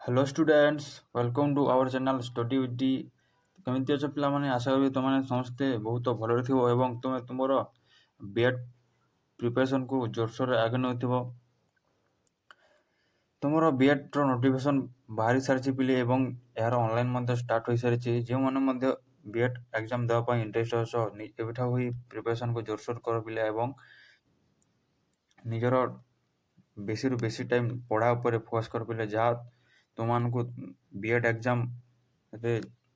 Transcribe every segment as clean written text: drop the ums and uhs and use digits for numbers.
Hello students, welcome to our channel study with D. केमिति अछ पिलामाने? आशा करी तुमने समस्ते बहुत भलरे थिबो एवं तुमे तुमर बीएड प्रिपरेशन को जोरसोर आगे नउथिबो। तुमर बीएड रो नोटिफिकेशन बाहरी सारिछि पिले एवं यार ऑनलाइन मध्ये स्टार्ट होई सारिछि। जे माने मध्ये बीएड एग्जाम देबा पई इंटरेस्ट अछ एबिठा होई प्रिपरेशन को जोरसोर कर पिले एवं निजर बेसी रु बेसी टाइम पढ़ा ऊपर फोकस कर पिले जहाँ तुमको बीएड एग्जाम रे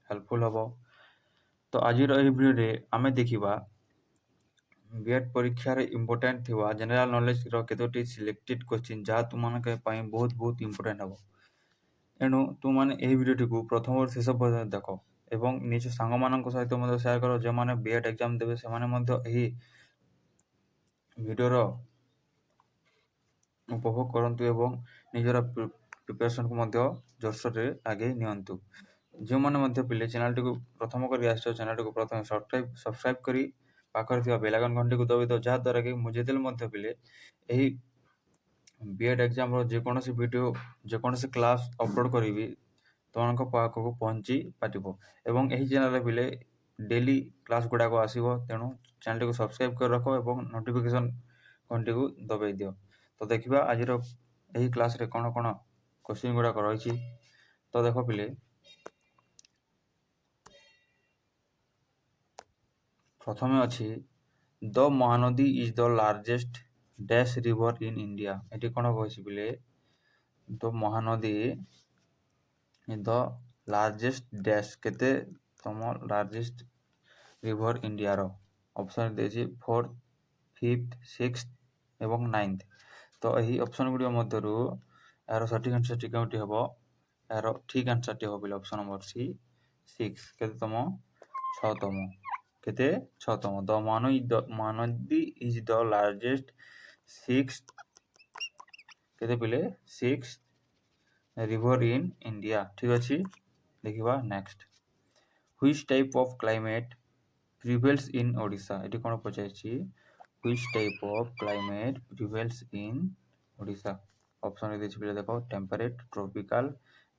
हेल्पफुल हबो। तो आज भिडियो आमे देखिबा बीएड परीक्षा रे इम्पोर्टेंट थिबा जनरल नॉलेज रो केतोटी सिलेक्टेड क्वेश्चन जहाँ तुमनके पई बहुत इम्पोर्टेंट हबो। एणु तुमने एही भिडियोटी को प्रथम शेष पर्यंत देखो एवं निज सांग मानक सहित मध्ये शेयर करो जे माने बीएड एग्जाम देबे से माने मध्ये एही भिडियो रो उपभोग करंतु एवं निजर प्रिपरेशन को मध्ये जोरसोर रे आगे नियंतु। जो माने मध्ये पिले चैनल टी को प्रथम करी आछो चैनल टी को प्रथम सब्सक्राइब करी पाखर थिबा बेल आइकन घंटी को दबाइ दो जहा द्वारा कि मुझे दिल मध्ये पिले एही बीएड एग्जाम रो जे कोनोसी वीडियो जे कोनोसी क्लास अपलोड करिवि तोनको पाख को पहुंची पाटिबो एवं एही चैनल रे पिले डेली क्लास गुडा को आसीबो। तेनु चैनल टी को सब्सक्राइब कर रखो एवं नोटिफिकेशन घंटी को दबाइ दियो। तो देखिबा आज रो एही क्लास रे कोन कोन क्वेश्चन गुडा को रहिछि। तो देखो पिले प्रथमे अछि the Mahanadi is the largest dash river in India. एटी कोन कहछि पिले the Mahanadi is the largest dash केते तम लार्जेस्ट रिवर इंडिया रो ऑप्शन देछि 4th 5th 6th एवं 9th। तो एही ऑप्शन गुडी मध्यरु यार सटीक आंसर टी केउटी हबो? यार ठीक आंसर टी हबो पिले ऑप्शन नंबर सी 6 केते तम 6तम केते 6तम। The Mahanadi is the largest 6th केते पिले 6th रिवर इन इंडिया। ठीक अछि, देखिबा next which type of climate prevails in Odisha. एटी कोन पचाइछि which type of climate prevails in Odisha. Option देछि पिले देखो टेम्परेट ट्रॉपिकल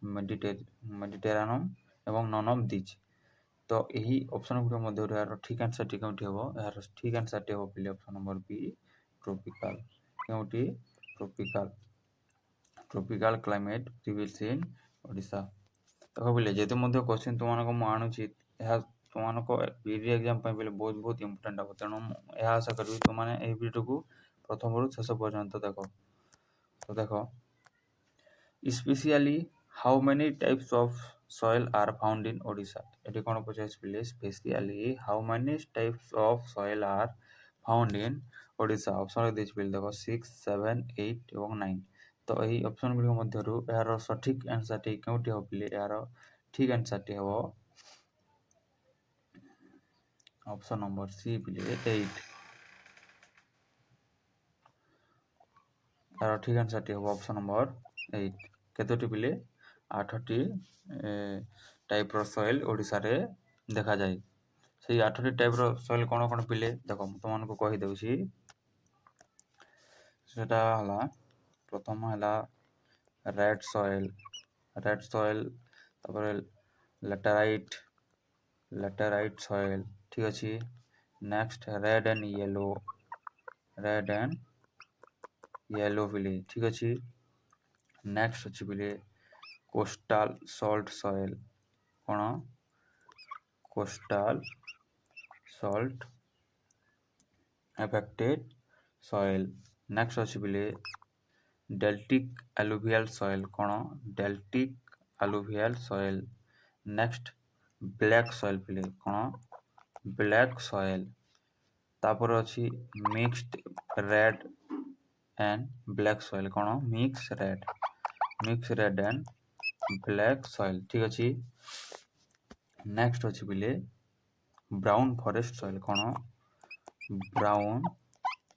मेडिटेरियनम एवं नन ऑफ दिस। तो यही ऑप्शन गुड मध्य यार ठीक आंसर टी केउटी हबो? यार ठीक आंसर टी हबो पिले ऑप्शन नंबर बी ट्रॉपिकल। केउटी tropical tropical climate prevails in Odisha. तो पिले जेते मध्य क्वेश्चन तुमनको मु आणुछि यह तुमनको बीडी एग्जाम पई पिले बहुत इंपोर्टेंट हबो। तेनु यह आशा करबी तुमने एही वीडियो को प्रथम रु शेष पर्यंत देखो। तो देखो specially how many types of soil are found in Odisha। एटी कोन पचाइछ पिले specially how many types of soil are found in Odisha। Option देछ पिले देखो 6 7 8 एवं 9। तो एही ऑप्शन गुडी मध्यरु यार सठिक आंसर टी केउटी हो पिले? यार ठीक आंसर टी हो ऑप्शन नंबर सी पिले 8। यार ठीक आंसर टी हो ऑप्शन नंबर 8। केतोटी पिले 8टी टाइप रो सॉइल ओडिसा रे देखा जाय। से 8टी टाइप रो सॉइल कोन कोन पिले देखो तुमनको कहि देउछि। सेटा हला प्रथम हला रेड सॉइल तापर लैटेराइट सॉइल। ठीक अछि, नेक्स्ट रेड एंड येलो पिले। ठीक अछि, नेक्स्ट अछि पिले कोस्टल सॉल्ट सॉइल। कोन coastal salt affected soil. Next अछि पिले डेल्टिक एलुवियल सॉइल। कोन deltaic alluvial soil. Next black soil पिले। कोन ब्लैक सॉइल। तापर अछि mixed red and black soil. कोन mix red and black soil. ठीक अछि, नेक्स्ट अछि पिले ब्राउन फॉरेस्ट सॉइल। कोन ब्राउन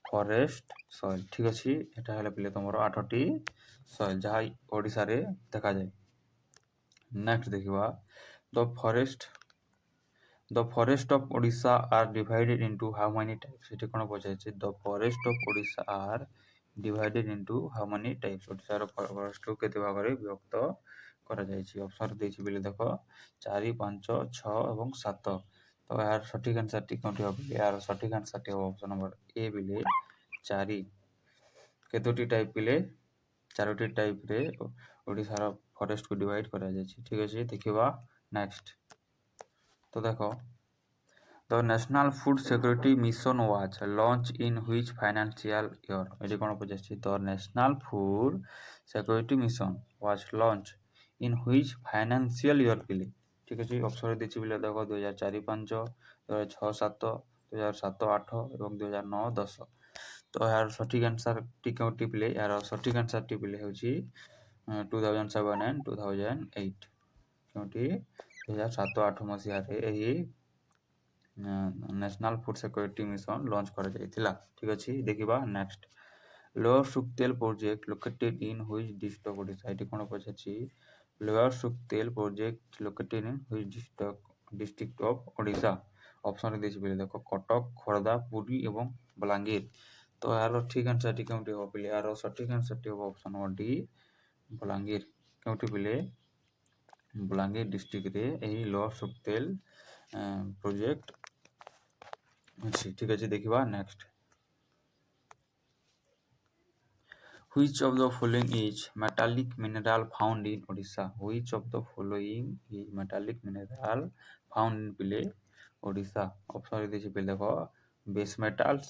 फॉरेस्ट सॉइल। ठीक अछि, एटा हला पिले तमरो 8टी सॉइल जहा ओडिसा रे देखा जाय। नेक्स्ट देखिबा the forest of Odisha are divided into how many types. एटी कोन पचाइछि the forest of Odisha are divided into how many types. Odisha रो फॉरेस्ट को केते भाग रे विभक्त କରାଯାଇଛି। ଅପସନ୍ ଦେଇଛି ବୋଲି ଦେଖ 4, 5, 6 ଏବଂ 7। ତ ଏହାର ସଠିକ୍ ଆନ୍ସର୍ଟି କେଉଁଠି ହେବ? ଏହାର ସଠିକ୍ ଆନ୍ସର୍ଟି ହେବ ଅପସନ୍ ନମ୍ବର ଏ ବିଲେ 4। କେତୋଟି ଟାଇପ୍ ବିଲେ 4ଟି ଟାଇପ୍ରେ ଓଡ଼ିଶାର ଫରେଷ୍ଟକୁ ଡିଭାଇଡ୍ କରାଯାଇଛି। ଠିକ୍ ଅଛି, ଦେଖିବା ନେକ୍ସଟ। ତ ଦେଖ, The National Food Security Mission was launched in which financial year? এটি কোন পড়াচ্ছি? The National Food Security Mission was launched in which financial year পিলে? ঠিক আছে, অপসন দিচ্ছি বলে দেখো 2004-5, 2006-7, 2007-8 এবং 2009-10। তো এর সঠিক আনসারটি কেউটি পিলে? এর সঠিক আনসারটি পিলে হচ্ছে 2007 and 2008। কেউটি 2007-8 মସିହାରେ ଏହି national food security mission launch କରାଯାଇଥିଲା। ଠିକ୍ ଅଛି, ଦେଖିବା next. Lower Suktel project located in which district of Odisha? ଏଠି କ'ଣ ପଚାରିଛି? Lower Suktel project located in which district of Odisha? ଅପସନ୍ରେ ଦେଇଛି ବୋଲି ଦେଖ କଟକ, ଖୋର୍ଦ୍ଧା, ପୁରୀ ଏବଂ ବଲାଙ୍ଗୀର। ତ ଏହାର ଠିକ୍ ଆନ୍ସର୍ଟି କେଉଁଠି ହେବ ପିଲେ? ଏହାର ସଠିକ୍ ଆନ୍ସର୍ଟି ହେବ ଅପସନ୍ ନମ୍ବର ଡି, ବଲାଙ୍ଗୀର। କେଉଁଠି ପିଲେ? ବଲାଙ୍ଗୀର ଡିଷ୍ଟ୍ରିକ୍ଟରେ ଏହି ଲୋୟର ସୁକ୍ତେଲ ପ୍ରୋଜେକ୍ଟ ଅଛି। ଠିକ୍ ଅଛି, ଦେଖିବା next. Which of the following is metallic mineral found in Odisha? Which of the following is metallic mineral found in পিলে Odisha? অপসন দিয়েছি পিলে দেখো বেস মেটালস,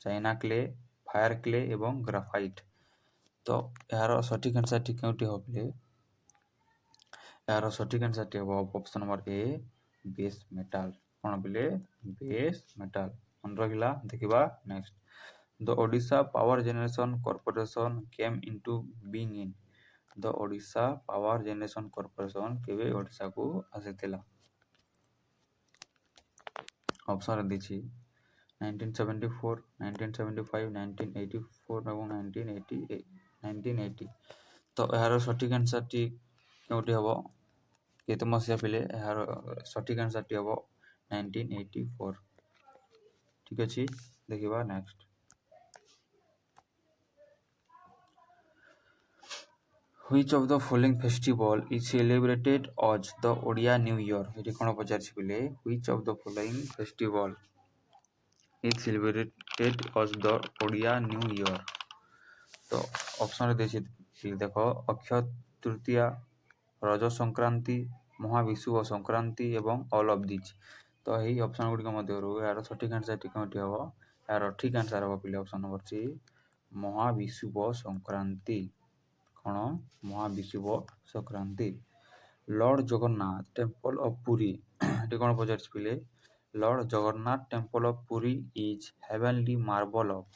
চাইনা ক্লে, ফায়ার ক্লে এবং গ্রাফাইট। তো এହାର সঠিক আনসারটি কেউটি হবে পিলে? এହାର সঠিক আনসারটি ହେବ অপসন নম্বর এ, বেস মেটাল। କ'ଣ ପିଲେ? ବେସ୍ ମେଟାଲ। ମନେ ରଖିଲା, ଦେଖିବା next. The Odisha Power Generation Corporation came into being in? The Odisha Power Generation Corporation କେବେ ଓଡ଼ିଶାକୁ ଆସିଥିଲା? ଅପସନ୍ ଦେଇଛି 1974, 1975, 1984 ଏବଂ 1980। ତ ଏହାର ସଠିକ୍ ଆନ୍ସର୍ଟି କେଉଁଠି ହେବ? କେତେ ମସିହା ପିଲେ? ଏହାର ସଠିକ୍ ଆନ୍ସର୍ଟି ହେବ 1984। ଠିକ୍ ଅଛି, ଦେଖିବା next. Which of the following festival is celebrated as the Odia New Year? এটি কোন পচারছি পিলে? Which of the following festival is celebrated as the Odia New Year? তো অপশন দিয়েছি দেখো অক্ষয় তৃতীয়া, রজ সংক্রাନ୍ତି, মহাবিষুব ସଂକ୍ରାନ୍ତି ଏବଂ ଅଲ୍ ଅଫ୍ ଦିଜ୍। ତ ଏହି ଅପସନ୍ ଗୁଡ଼ିକ ମଧ୍ୟରୁ ଏହାର ସଠିକ୍ ଆନ୍ସର୍ଟି କେଉଁଠି ହେବ? ଏହାର ଠିକ୍ ଆନ୍ସର୍ ହେବ ପିଲେ option number C, Mahavishuba Sankranti. କ'ଣ? Mahavishuba Sankranti. Lord Jagannath temple of Puri, ଏଠି କ'ଣ ପଚାରିଛି ପିଲେ? Lord Jagannath temple of Puri is heavenly marble of?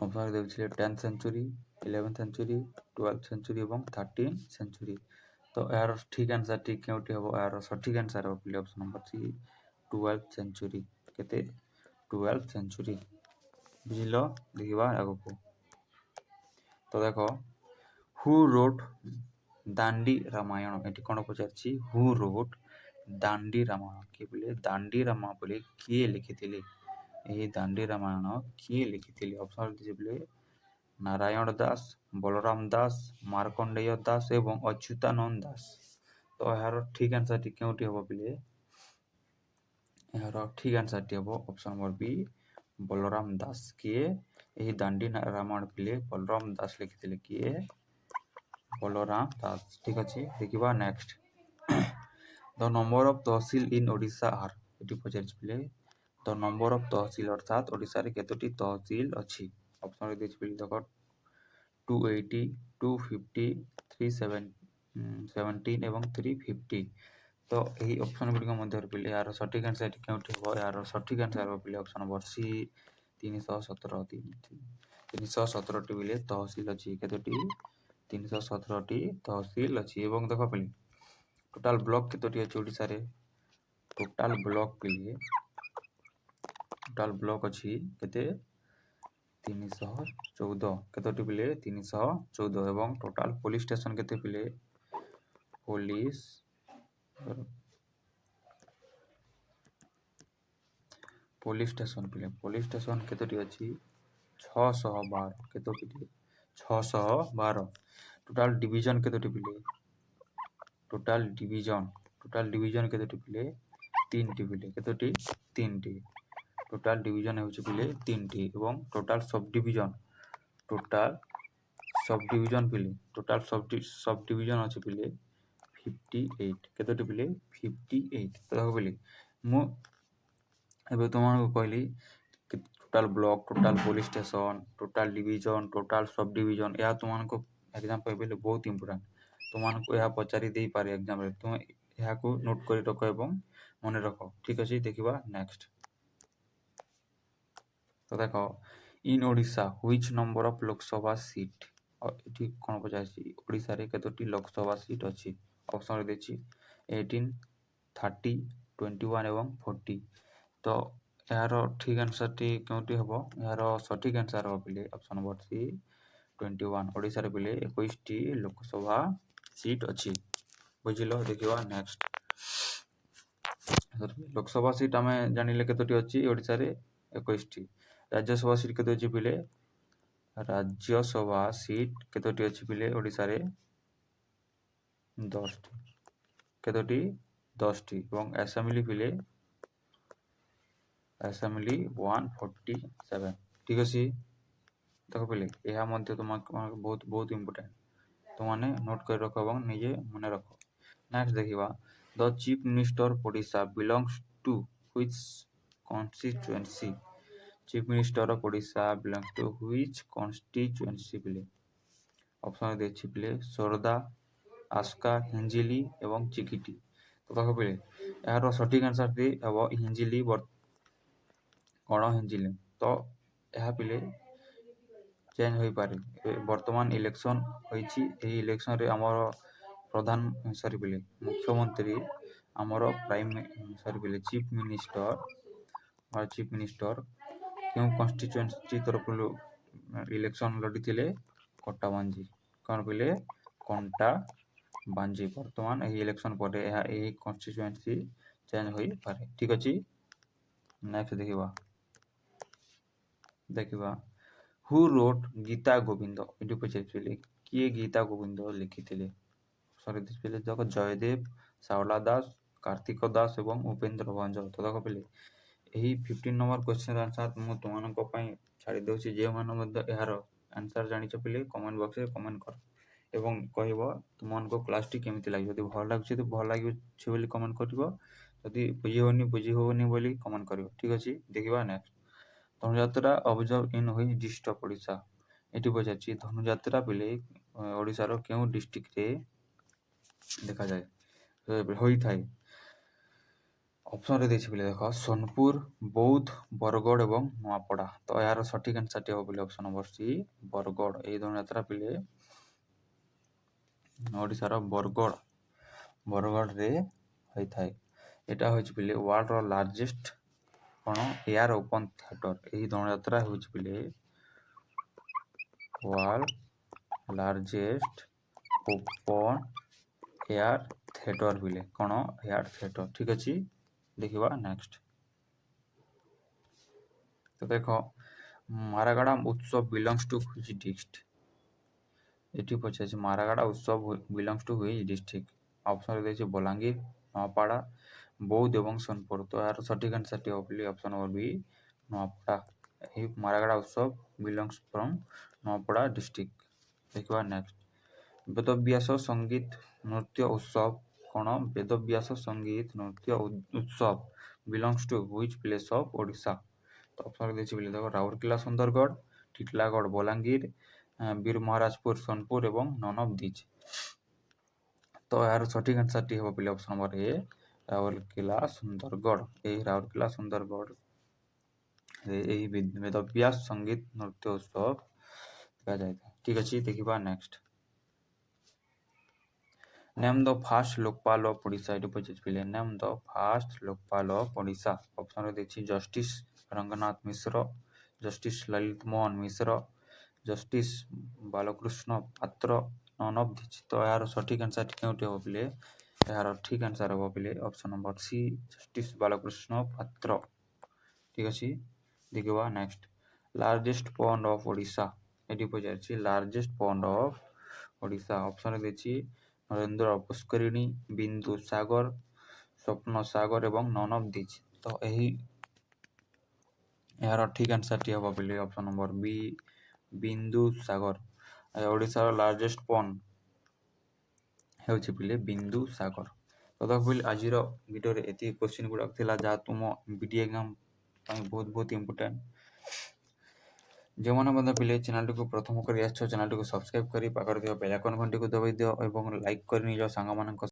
Option ଦେଉଛି 10th century, 11th century, 12th century ଏବଂ 13th ସେଞ୍ଚୁରୀ। ତ ଏହାର ଠିକ୍ ଆନ୍ସର୍ଟି କେଉଁଠି ହେବ? ଏହାର ସଠିକ୍ ଆନ୍ସର୍ ହେବ ପିଲେ option number C, 12th century. କେତେ? 12th century. ବୁଝିଲ, ଦେଖିବା ଆଗକୁ। ତ ଦେଖ, ହୁ ରୋଟ୍ ଦାଣ୍ଡି ରାମାୟଣ? ଏଠି କ'ଣ ପଚାରିଛି? ହୁ ରୋଟ୍ ଦାଣ୍ଡି ରାମାୟଣ? କିଏ ପିଲେ? ଦାଣ୍ଡି ରାମାୟଣ ବୋଲି କିଏ ଲେଖିଥିଲେ? ଏହି ଦାଣ୍ଡି ରାମାୟଣ କିଏ ଲେଖିଥିଲେ? ଅପସନ୍ ଦେଇଛି ପିଲେ ନାରାୟଣ ଦାସ, ବଳରାମ ଦାସ, ମାର୍କଣ୍ଡେୟ ଦାସ ଏବଂ ଅଚ୍ୟୁତାନନ୍ଦ ଦାସ। ତ ଏହାର ଠିକ୍ ଆନ୍ସର୍ଟି କେଉଁଠି ହେବ ପିଲେ? ଏହାର ଠିକ୍ ଆନ୍ସର୍ଟି ହେବ ଅପସନ୍ ନମ୍ବର ବି, ବଳରାମ ଦାସ। କିଏ ଏହି ଦାଣ୍ଡି ରାମାୟଣ ପିଲେ? ବଳରାମ ଦାସ ଲେଖିଥିଲେ। କିଏ? ବଳରାମ ଦାସ। ଠିକ୍ ଅଛି, ଦେଖିବା next. The number of tahsil in Odisha are? ଏଠି ପଚାରିଛି ପିଲେ ଦ ନମ୍ବର ଅଫ୍ ତହସିଲ ଅର୍ଥାତ୍ ଓଡ଼ିଶାରେ କେତୋଟି ତହସିଲ ଅଛି? ଅପସନ୍ ଦେଇଛି ପିଲେ ଦେଖ 280, 250, 317 ଏବଂ 350। ତ ଏହି ଅପସନ୍ ଗୁଡ଼ିକ ମଧ୍ୟରୁ ପିଲେ ଏହାର ସଠିକ୍ ଆନ୍ସର୍ଟି କେଉଁଠି ହେବ? ଏହାର ସଠିକ୍ ଆନ୍ସର୍ ହେବ ପିଲେ ଅପସନ୍ ନମ୍ବର ସି, 317। 317ଟି ପିଲେ ତହସିଲ ଅଛି। କେତୋଟି? 317ଟି ତହସିଲ ଅଛି। ଏବଂ ଦେଖ ପିଲେ ଟୋଟାଲ ବ୍ଲକ କେତୋଟି ଅଛି ଓଡ଼ିଶାରେ? ଟୋଟାଲ ବ୍ଲକ ପିଲେ ଟୋଟାଲ ବ୍ଲକ ଅଛି କେତେ? 314। କେତୋଟି ପିଲେ? 314। ଏବଂ ଟୋଟାଲ ପୋଲିସ ଷ୍ଟେସନ କେତେ ପିଲେ? ପୋଲିସ ଷ୍ଟେସନ ପିଲେ ପୋଲିସ ଷ୍ଟେସନ କେତୋଟି ଅଛି? 612। କେତୋଟି? 612। ଟୋଟାଲ ଡିଭିଜନ କେତୋଟି ପିଲେ? ଟୋଟାଲ ଡିଭିଜନ କେତୋଟି ପିଲେ? 3ଟି ପିଲେ। କେତୋଟି? 3ଟି। ଟୋଟାଲ ଡିଭିଜନ ହେଉଛି ପିଲେ 3ଟି ଏବଂ ଟୋଟାଲ ସବ୍ ଡିଭିଜନ ପିଲେ ସବ୍ ଡିଭିଜନ ଅଛି ପିଲେ 58। କେତୋଟି ପିଲେ? 58। ତ ଦେଖ ପିଲେ ମୁଁ ଏବେ ତୁମମାନଙ୍କୁ କହିଲି total block, total police station, total division, total sub division. ଏହା ତୁମମାନଙ୍କୁ ଏକ୍ଜାମ ପାଇଁ ବୋଇଲେ ବହୁତ ଇମ୍ପୋର୍ଟାଣ୍ଟ। ତୁମମାନଙ୍କୁ ଏହା ପଚାରି ଦେଇପାରେ ଏକ୍ଜାମରେ। ତୁମେ ଏହାକୁ ନୋଟ୍ କରି ରଖ ଏବଂ ମନେ ରଖ। ଠିକ୍ ଅଛି, ଦେଖିବା ନେକ୍ସଟ। ତ ଦେଖ, in Odisha which number of Lok Sabha seat? ଏଠି କ'ଣ ପଚାରିଛି? ଓଡ଼ିଶାରେ କେତୋଟି ଲୋକସଭା ସିଟ୍ ଅଛି? ଅପସନରେ ଦେଇଛି 18, 30, 21 ଏବଂ 40। ତ ଏହାର ଠିକ୍ ଆନ୍ସରଟି କେଉଁଠି ହେବ? ଏହାର ସଠିକ୍ ଆନ୍ସର ହେବ ପିଲେ ଅପସନ ନମ୍ବର ସି 21। ଓଡ଼ିଶାରେ ପିଲେ 21ଟି ଲୋକସଭା ସିଟ୍ ଅଛି। ବୁଝିଲ? ଦେଖିବା ନେକ୍ସଟ। ଲୋକସଭା ସିଟ୍ ଆମେ ଜାଣିଲେ କେତୋଟି ଅଛି ଓଡ଼ିଶାରେ? 21ଟି। ରାଜ୍ୟସଭା ସିଟ୍ କେତେ ଅଛି ପିଲେ? ରାଜ୍ୟସଭା ସିଟ୍ କେତୋଟି ଅଛି ପିଲେ ଓଡ଼ିଶାରେ? 10ଟି। କେତୋଟି? 10ଟି। ଏବଂ ଆସେମ୍ବଲି ପିଲେ ଆସେମ୍ବଲି 147। ଠିକ୍ ଅଛି। ଦେଖ ପିଲେ ଏହା ମଧ୍ୟ ତୁମକୁ ବହୁତ ଇମ୍ପୋର୍ଟାଣ୍ଟ। ତୁମମାନେ ନୋଟ୍ କରି ରଖ ଏବଂ ନିଜେ ମନେ ରଖ। ନେକ୍ସଟ ଦେଖିବା, the chief minister of Odisha belongs to which constituency? Chief minister of Odisha belongs to which constituency ପିଲେ? ଅପସନ ଦେଇଛି ପିଲେ ସୋରଦା, ଆସ୍କା, ହିଞ୍ଜିଲି ଏବଂ ଚିକିଟି। ତ ଦେଖ ପିଲେ ଏହାର ସଠିକ୍ ଆନ୍ସରଟି ହେବ ହିଞ୍ଜିଲି। କ'ଣ ହିଞ୍ଜିଲି? ତ ଏହା ପିଲେ ଚେଞ୍ଜ ହୋଇପାରେ। ବର୍ତ୍ତମାନ ଇଲେକ୍ସନ ହୋଇଛି। ଏହି ଇଲେକ୍ସନରେ ଆମର ପିଲେ ମୁଖ୍ୟମନ୍ତ୍ରୀ, ଆମର ଚିଫ୍ ମିନିଷ୍ଟର କେଉଁ କନଷ୍ଟିଚୁଏନ୍ସି ତରଫରୁ ଇଲେକ୍ସନ ଲଢ଼ିଥିଲେ? କଣ୍ଟାବାଞ୍ଜି। କ'ଣ ପିଲେ? କଣ୍ଟାବାଞ୍ଜି। ବର୍ତ୍ତମାନ ଏହି ଇଲେକ୍ସନ ପରେ ଏହି କନଷ୍ଟିଚୁଏନ୍ସି ଚେଞ୍ଜ ହୋଇପାରେ। ଠିକ୍ ଅଛି। ନେକ୍ସଟ ଦେଖିବା ହୁ ରୋଟ୍ ଗୀତା ଗୋବିନ୍ଦ? ଏଠି ପଚାରିଥିଲେ କିଏ ଗୀତା ଗୋବିନ୍ଦ ଲେଖିଥିଲେ? ପିଲେ ଦେଖ ଜୟଦେବ, ଶାରଳା ଦାସ, କାର୍ତ୍ତିକ ଦାସ ଏବଂ ଉପେନ୍ଦ୍ର ଭଞ୍ଜ। ତ ଦେଖ ପିଲେ ଏହି 15 ନମ୍ବର କ୍ୱେଶ୍ଚନର ଆନ୍ସର ମୁଁ ତୁମମାନଙ୍କ ପାଇଁ ଛାଡ଼ି ଦେଉଛି। ଯେଉଁମାନେ ମଧ୍ୟ ଏହାର ଆନ୍ସର ଜାଣିଛ ପିଲେ କମେଣ୍ଟ ବକ୍ସରେ କମେଣ୍ଟ କର ଏବଂ କହିବ ତୁମମାନଙ୍କ କ୍ଲାସଟି କେମିତି ଲାଗିବ। ଯଦି ଭଲ ଲାଗୁଛି ବୋଲି କମେଣ୍ଟ କରିବ। ଯଦି ବୁଝି ହେଉନି ବୋଲି କମେଣ୍ଟ କରିବ। ଠିକ୍ ଅଛି, ଦେଖିବା next. Dhanu Yatra observe in which district of Odisha? ଏଠି ପଚାରିଛି ଧନୁଯାତ୍ରା ପିଲେ ଓଡ଼ିଶାର କେଉଁ ଡିଷ୍ଟ୍ରିକ୍ଟରେ ଦେଖାଯାଏ ହୋଇଥାଏ? ଅପସନରେ ଦେଇଛି ପିଲେ ଦେଖ ସୋନପୁର, ବୌଦ୍ଧ, ବରଗଡ଼ ଏବଂ ନୂଆପଡ଼ା। ତ ଏହାର ସଠିକ୍ ଆନ୍ସରଟି ହେବ ପିଲେ ଅପସନ ନମ୍ବର ସି ବରଗଡ଼। ଏହି ଧନୁଯାତ୍ରା ପିଲେ ଓଡ଼ିଶାର ବରଗଡ଼ରେ ହୋଇଥାଏ। ଏଇଟା ହେଉଛି ପିଲେ ୱାର୍ଲଡର ଲାର୍ଜେଷ୍ଟ କ'ଣ ଏୟାର ଓପନ୍ ଥିଏଟର। ଏହି ଧନୁଯାତ୍ରା ହେଉଛି ପିଲେ world largest open air theatre ପିଲେ କ'ଣ ଏୟାର ଥିଏଟର। ଠିକ୍ ଅଛି, ଦେଖିବା ନେକ୍ସଟ। ତ ଦେଖ ମାରାଗାଡ଼ା ଉତ୍ସବ ବିଲଙ୍ଗସ୍ ଟୁ ହୁଇଚ୍ ଡିଷ୍ଟ୍ରିକ୍ଟ? ଏଠି ପଚାରିଛି ମାରାଗାଡ଼ା ଉତ୍ସବ ବିଲଙ୍ଗସ୍ ଟୁ ହୁଇଚ୍ ଡିଷ୍ଟ୍ରିକ୍ଟ? ଅପସନରେ ଦେଇଛି ବଲାଙ୍ଗୀର, ନୂଆପଡ଼ା, ବୌଦ୍ଧ ଏବଂ ସୋନପୁର। ତ ଏହାର ସଠିକ୍ ଆନ୍ସରଟି ହେବ ପିଲେ ଅପସନ ନମ୍ବର ବି ନୂଆପଡ଼ା। ଏହି ମାରାଗାଡ଼ା ଉତ୍ସବ ବିଲଙ୍ଗସ୍ ଫ୍ରମ୍ ନୂଆପଡ଼ା ଡିଷ୍ଟ୍ରିକ୍ଟ। ଦେଖିବା ନେକ୍ସଟ। ବେଦବ୍ୟାସ ସଙ୍ଗୀତ ନୃତ୍ୟ ଉତ୍ସବ କ'ଣ? ବେଦବ୍ୟାସ ସଙ୍ଗୀତ ନୃତ୍ୟ ଉତ୍ସବ belongs to which place of Odisha? ତ ଅପସନରେ ଦେଇଛି ପିଲେ ଦେଖ ରାଉରକେଲା ସୁନ୍ଦରଗଡ଼, ଟିଟଲାଗଡ଼ ବଲାଙ୍ଗୀର, ବୀରମହାରାଜପୁର ସୋନପୁର ଏବଂ ନନ୍ ଅଫ୍ ଦିଜ୍। ତ ଏହାର ସଠିକ୍ ଆନ୍ସରଟି ହେବ ପିଲେ option number A Rourkela Sundargarh. ଏହି ରାଉରକେଲା ସୁନ୍ଦରଗଡ଼ରେ ଏହି ବେଦବ୍ୟାସ ସଙ୍ଗୀତ ନୃତ୍ୟ ଉତ୍ସବ ଦେଖାଯାଇଥାଏ। ଠିକ୍ ଅଛି, ଦେଖିବା next. Name the first Lokpal of Odisha? ଏଠି ପଚାରିଛି ପିଲେ name the first Lokpal of Odisha. ଅପସନରେ ଦେଇଛି justice Ranganath Mishra, justice Lalit Mohan Mishra, justice Balakrishna Patra, none of these. ତ ଏହାର ସଠିକ୍ ଆନ୍ସରଟି କେଉଁଠି ହେବ ପିଲେ? ଏହାର ଠିକ୍ ଆନ୍ସର ହେବ ପିଲେ option number C justice Balakrishna Patra. ଠିକ୍ ଅଛି, ଦେଖିବା next. Largest pond of Odisha? ଏଠି ପଚାରିଛି ଲାର୍ଜେଷ୍ଟ ପଣ୍ଡ ଅଫ୍ ଓଡ଼ିଶା ଅପସନ୍ରେ ଦେଇଛି ନରେନ୍ଦ୍ର, ପୁଷ୍କରିଣୀ, ବିନ୍ଦୁ ସାଗର, ସ୍ୱପ୍ନ ସାଗର ଏବଂ ନନ୍ ଅଫ୍ ଦିଜ୍। ତ ଏହାର ଠିକ୍ ଆନ୍ସର୍ଟି ହେବ ବୋଲି ଅପସନ୍ ନମ୍ବର ବି, ବିନ୍ଦୁ ସାଗର। ଓଡ଼ିଶାର ଲାର୍ଜେଷ୍ଟ ପଣ୍ଡ ହେଉଛି ବୋଲି ବିନ୍ଦୁ ସାଗର। ତ ବୋଲି ଆଜିର ଭିଡ଼ିଓରେ ଏତିକି କ୍ୱେଶ୍ଚିନ୍ ଗୁଡ଼ାକ ଥିଲା ଯାହା ତୁମ BD ଏକ୍ଜାମ୍ ପାଇଁ ବହୁତ ଇମ୍ପୋର୍ଟାଣ୍ଟ। ଯେଉଁମାନେ ମଧ୍ୟ ପିଲେ ଚ୍ୟାନେଲଟିକୁ ପ୍ରଥମ କରି ଆସିଛ ଚ୍ୟାନେଲଟିକୁ ସବସ୍କ୍ରାଇବ୍ କରି ପାଖରେ ଥିବା ବେଲ୍ ଆଇକନ୍ ଘଣ୍ଟିକୁ ଦବାଇ ଦିଅ ଏବଂ ଲାଇକ୍ କରି ନିଜ ସାଙ୍ଗମାନଙ୍କ